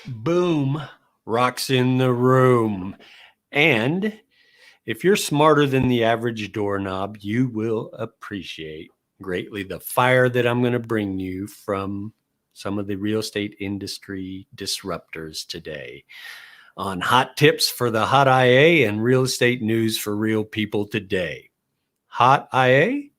Boom, rocks in the room. And if you're smarter than the average doorknob, you will appreciate greatly the fire that I'm going to bring you from some of the real estate industry disruptors today on hot tips for the hot IA and real estate news for real people today. Hot IA,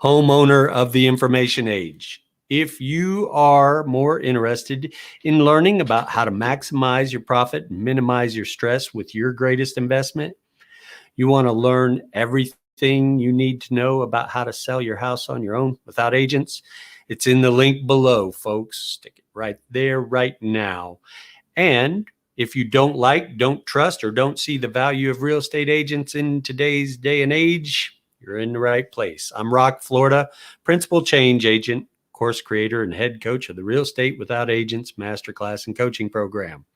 homeowner of the information age. If you are more interested in learning about how to maximize your profit and minimize your stress with your greatest investment, you want to learn everything you need to know about how to sell your house on your own without agents, it's in the link below, folks. Stick it right there right now. And if you don't like, don't trust, or don't see the value of real estate agents in today's day and age, you're in the right place. I'm Rock, Florida, Principal Change Agent, course creator, and head coach of the Real Estate Without Agents Masterclass and Coaching Program.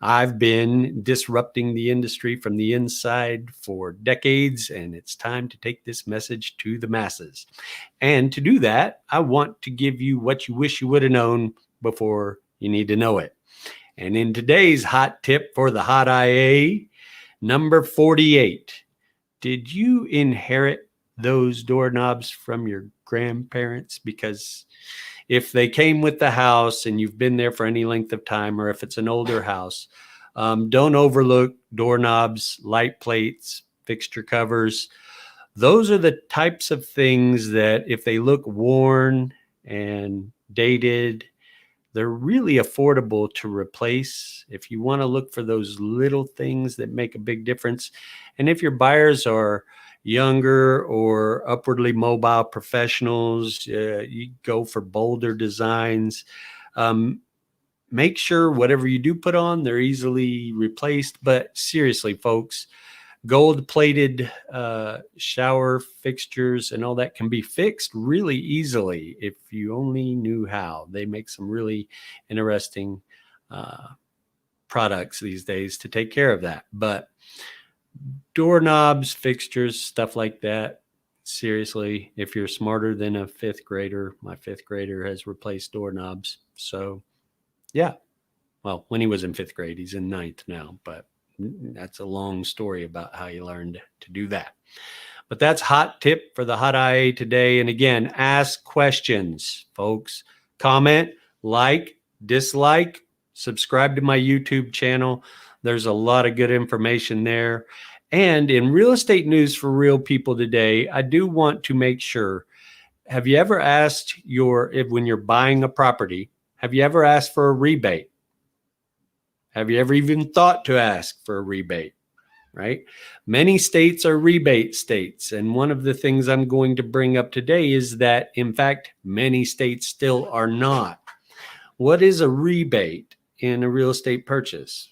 I've been disrupting the industry from the inside for decades, and it's time to take this message to the masses. And to do that, I want to give you what you wish you would have known before you need to know it. And in today's hot tip for the hot IA, number 48, did you inherit those doorknobs from your grandparents? Because if they came with the house and you've been there for any length of time, or if it's an older house, don't overlook doorknobs, light plates, fixture covers. Those are the types of things that if they look worn and dated, they're really affordable to replace if you want to look for those little things that make a big difference. And if your buyers are younger or upwardly mobile professionals, you go for bolder designs. Make sure whatever you do put on, they're easily replaced. But seriously, folks, gold-plated shower fixtures and all that can be fixed really easily if you only knew how. They make some really interesting products these days to take care of that. But doorknobs, fixtures, stuff like that, seriously, if you're smarter than a fifth grader, my fifth grader has replaced doorknobs. So, yeah. Well, when he was in fifth grade, he's in ninth now, but that's a long story about how you learned to do that. But that's hot tip for the hot IA today. And again, ask questions, folks. Comment, like, dislike, subscribe to my YouTube channel. There's a lot of good information there. And in real estate news for real people today, I do want to make sure, have you ever asked when you're buying a property, have you ever asked for a rebate? Have you ever even thought to ask for a rebate, right? Many states are rebate states. And one of the things I'm going to bring up today is that, in fact, many states still are not. What is a rebate in a real estate purchase?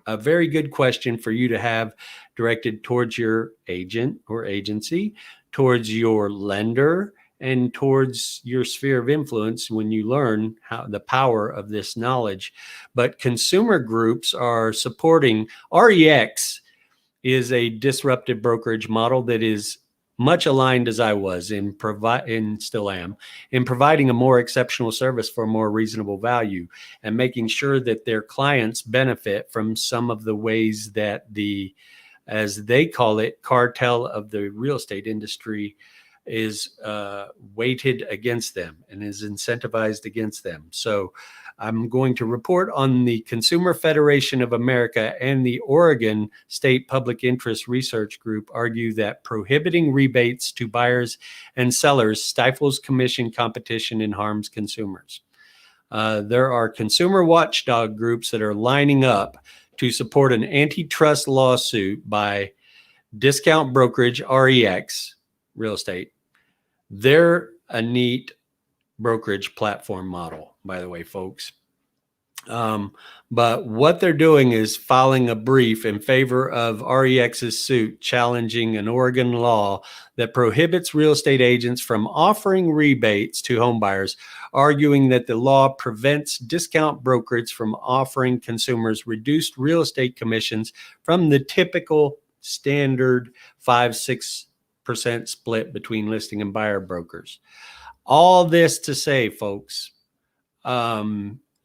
A very good question for you to have directed towards your agent or agency, towards your lender, and towards your sphere of influence when you learn how the power of this knowledge. But consumer groups are supporting. REX is a disruptive brokerage model that is much aligned as I was and still am, in providing a more exceptional service for a more reasonable value and making sure that their clients benefit from some of the ways that as they call it, cartel of the real estate industry is weighted against them and is incentivized against them. So I'm going to report on the Consumer Federation of America and the Oregon State Public Interest Research Group argue that prohibiting rebates to buyers and sellers stifles commission competition and harms consumers. There are consumer watchdog groups that are lining up to support an antitrust lawsuit by discount brokerage REX Real Estate. They're a neat brokerage platform model, by the way, folks. But what they're doing is filing a brief in favor of REX's suit challenging an Oregon law that prohibits real estate agents from offering rebates to homebuyers, arguing that the law prevents discount brokerage from offering consumers reduced real estate commissions from the typical standard 5-6% split between listing and buyer brokers. All this to say, folks,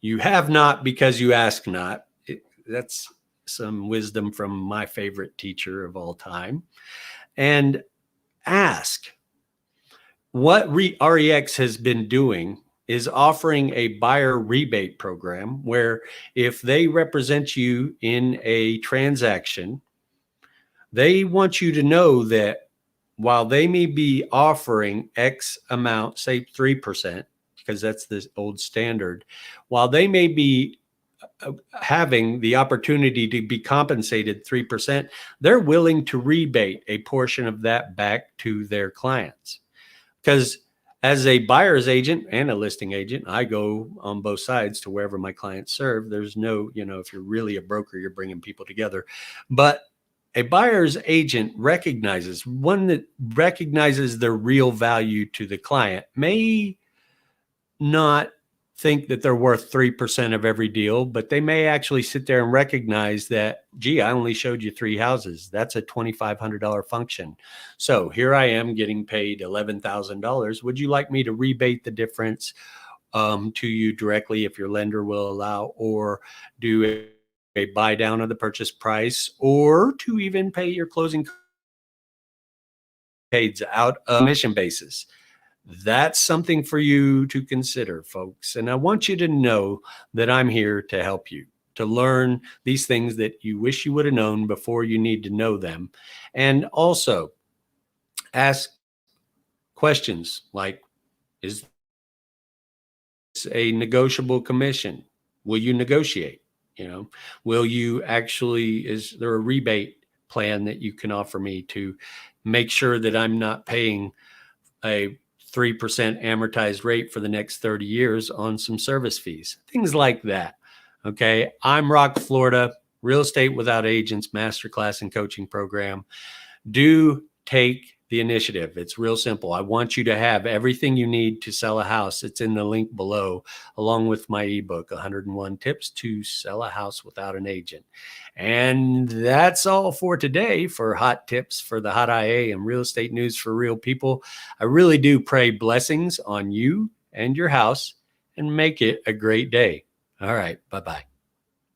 You have not because you ask not. That's some wisdom from my favorite teacher of all time. And ask. What REX has been doing is offering a buyer rebate program where if they represent you in a transaction, they want you to know that while they may be offering X amount, say 3%, because that's the old standard, while they may be having the opportunity to be compensated 3%, they're willing to rebate a portion of that back to their clients. Because as a buyer's agent and a listing agent, I go on both sides to wherever my clients serve. There's no, if you're really a broker, you're bringing people together. But a buyer's agent recognizes, one that recognizes the real value to the client, may not think that they're worth 3% of every deal, but they may actually sit there and recognize that, gee, I only showed you 3 houses. That's a $2,500 function. So here I am getting paid $11,000. Would you like me to rebate the difference to you directly if your lender will allow, or do a buy down of the purchase price, or to even pay your closing paid out of commission basis? That's something for you to consider, folks. And I want you to know that I'm here to help you, to learn these things that you wish you would have known before you need to know them. And also ask questions like, is this a negotiable commission? Will you negotiate? Will you actually, is there a rebate plan that you can offer me to make sure that I'm not paying a 3% amortized rate for the next 30 years on some service fees, things like that. Okay. I'm Rock, Florida, Real Estate Without Agents Masterclass and Coaching Program. Do take the initiative. It's real simple. I want you to have everything you need to sell a house. It's in the link below, along with my ebook, 101 Tips to Sell a House Without an Agent. And that's all for today for Hot Tips for the Hot IA and Real Estate News for Real People. I really do pray blessings on you and your house, and make it a great day. All right. Bye-bye.